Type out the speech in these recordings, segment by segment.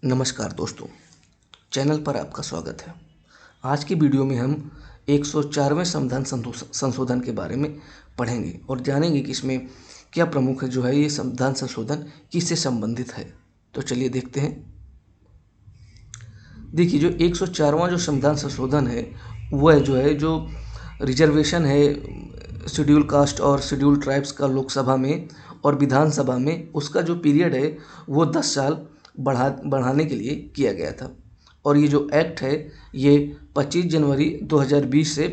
नमस्कार दोस्तों, चैनल पर आपका स्वागत है। आज की वीडियो में हम 104वें संविधान संशोधन के बारे में पढ़ेंगे और जानेंगे कि इसमें क्या प्रमुख है, जो है ये संविधान संशोधन किससे संबंधित है। तो चलिए देखते हैं। देखिए, जो 104वां जो संविधान संशोधन है वह जो रिजर्वेशन है शेड्यूल कास्ट और शेड्यूल ट्राइब्स का लोकसभा में और विधानसभा में, उसका जो पीरियड है वो 10 साल बढ़ाने के लिए किया गया था। और ये जो एक्ट है ये 25 जनवरी 2020 से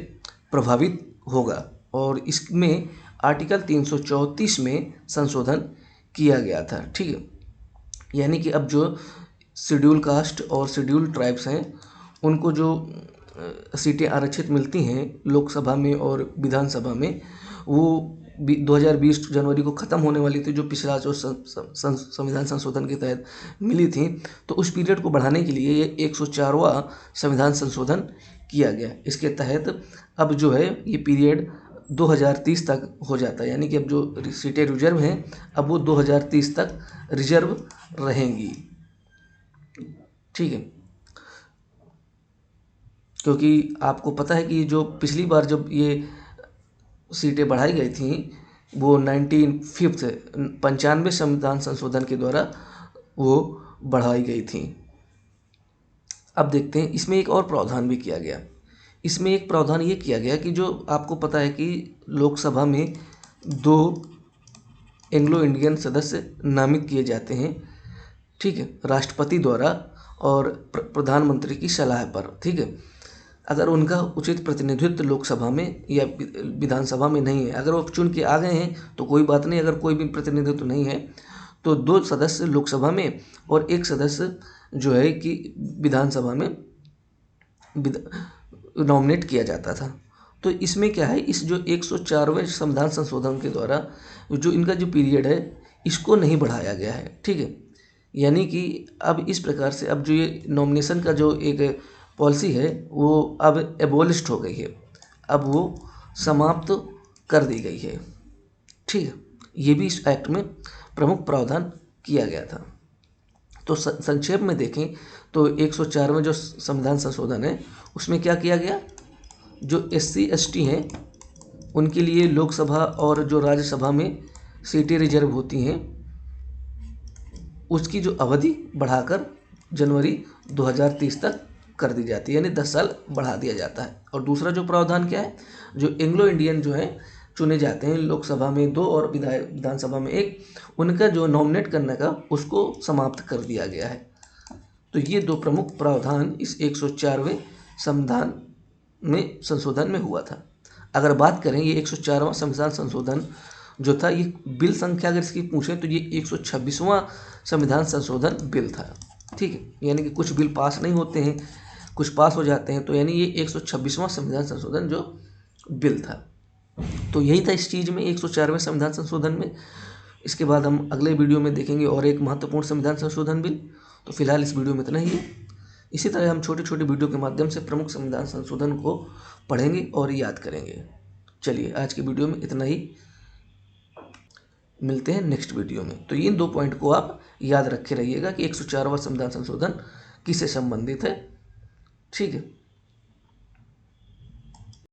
प्रभावित होगा और इसमें आर्टिकल 334 में संशोधन किया गया था। ठीक है, यानी कि अब जो शेड्यूल कास्ट और शेड्यूल ट्राइब्स हैं उनको जो सीटें आरक्षित मिलती हैं लोकसभा में और विधानसभा में, वो 2020 जनवरी को ख़त्म होने वाली थी, जो पिछला जो संविधान संशोधन के तहत मिली थी। तो उस पीरियड को बढ़ाने के लिए ये 104वां संविधान संशोधन किया गया। इसके तहत अब जो है ये पीरियड 2030 तक हो जाता है, यानी कि अब जो सीटें रिजर्व हैं अब वो 2030 तक रिजर्व रहेंगी। ठीक है, क्योंकि आपको पता है कि जो पिछली बार जब ये सीटें बढ़ाई गई थी वो 95 संविधान संशोधन के द्वारा वो बढ़ाई गई थी। अब देखते हैं, इसमें एक और प्रावधान भी किया गया। इसमें एक प्रावधान ये किया गया कि जो आपको पता है कि लोकसभा में 2 एंग्लो इंडियन सदस्य नामित किए जाते हैं। ठीक है, राष्ट्रपति द्वारा और प्रधानमंत्री की सलाह पर। ठीक है, अगर उनका उचित प्रतिनिधित्व लोकसभा में या विधानसभा में नहीं है, अगर वो चुन के आ गए हैं तो कोई बात नहीं, अगर कोई भी प्रतिनिधित्व नहीं है तो 2 सदस्य लोकसभा में और 1 सदस्य जो है कि विधानसभा में नॉमिनेट किया जाता था। तो इसमें क्या है, इस जो 104वें संविधान संशोधन के द्वारा जो इनका जो पीरियड है इसको नहीं बढ़ाया गया है। ठीक है, यानी कि अब इस प्रकार से अब जो ये नॉमिनेशन का जो एक पॉलिसी है वो अब एबोलिश्ड हो गई है, अब वो समाप्त कर दी गई है। ठीक है, ये भी इस एक्ट में प्रमुख प्रावधान किया गया था। तो संक्षेप में देखें तो 104वें जो संविधान संशोधन है उसमें क्या किया गया, जो SC ST हैं उनके लिए लोकसभा और जो राज्यसभा में सीटें रिजर्व होती हैं उसकी जो अवधि बढ़ाकर जनवरी 2030 तक कर दी जाती है, यानी 10 साल बढ़ा दिया जाता है। और दूसरा जो प्रावधान क्या है, जो एंग्लो इंडियन जो है चुने जाते हैं लोकसभा में 2 और विधानसभा में 1, उनका जो नॉमिनेट करने का उसको समाप्त कर दिया गया है। तो ये 2 प्रमुख प्रावधान इस 104वें संविधान में संशोधन में हुआ था। अगर बात करें ये 104वां संविधान संशोधन जो था, ये बिल संख्या अगर इसकी पूछें तो ये 126वां संविधान संशोधन बिल था। ठीक है, यानी कि कुछ बिल पास नहीं होते हैं, कुछ पास हो जाते हैं, तो यानी ये 126वां संविधान संशोधन जो बिल था। तो यही था इस चीज़ में 104वें संविधान संशोधन में। इसके बाद हम अगले वीडियो में देखेंगे और एक महत्वपूर्ण संविधान संशोधन बिल। तो फिलहाल इस वीडियो में इतना ही है। इसी तरह हम छोटे छोटे वीडियो के माध्यम से प्रमुख संविधान संशोधन को पढ़ेंगे और याद करेंगे। चलिए, आज की वीडियो में इतना ही, मिलते हैं नेक्स्ट वीडियो में। तो इन 2 पॉइंट को आप याद रखे रहिएगा कि 104वां संविधान संशोधन किससे संबंधित है। ठीक है।